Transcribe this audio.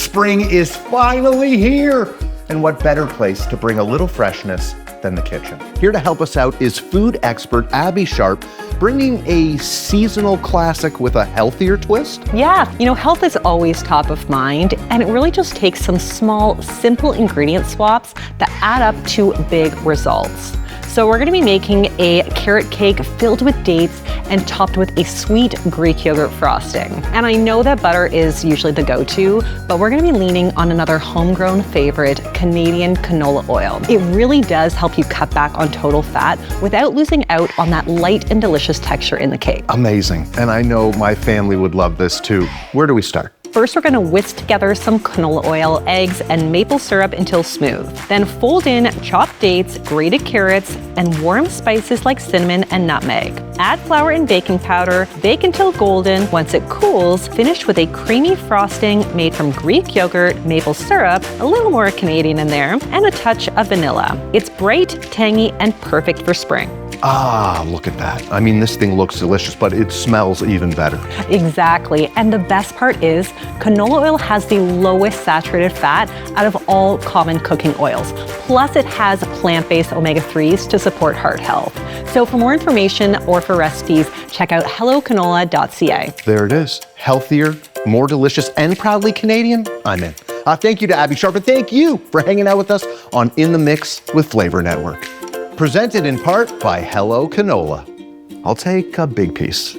Spring is finally here. And what better place to bring a little freshness than the kitchen? Here to help us out is food expert Abbey Sharp, bringing a seasonal classic with a healthier twist. Yeah, health is always top of mind, and it really just takes some small, simple ingredient swaps that add up to big results. So we're gonna be making a carrot cake filled with dates and topped with a sweet Greek yogurt frosting. And I know that butter is usually the go-to, but we're gonna be leaning on another homegrown favorite, Canadian canola oil. It really does help you cut back on total fat without losing out on that light and delicious texture in the cake. Amazing, and I know my family would love this too. Where do we start? First, we're gonna whisk together some canola oil, eggs, and maple syrup until smooth. Then fold in chopped dates, grated carrots, and warm spices like cinnamon and nutmeg. Add flour and baking powder, bake until golden. Once it cools, finish with a creamy frosting made from Greek yogurt, maple syrup, a little more Canadian in there, and a touch of vanilla. It's bright, tangy, and perfect for spring. Ah, look at that. I mean, this thing looks delicious, but it smells even better. Exactly, and the best part is canola oil has the lowest saturated fat out of all common cooking oils. Plus, it has plant-based omega-3s to support heart health. So for more information or for recipes, check out hellocanola.ca. There it is. Healthier, more delicious, and proudly Canadian. I'm in. Thank you to Abbey Sharp, and thank you for hanging out with us on In the Mix with Flavour Network. Presented in part by Hello Canola. I'll take a big piece.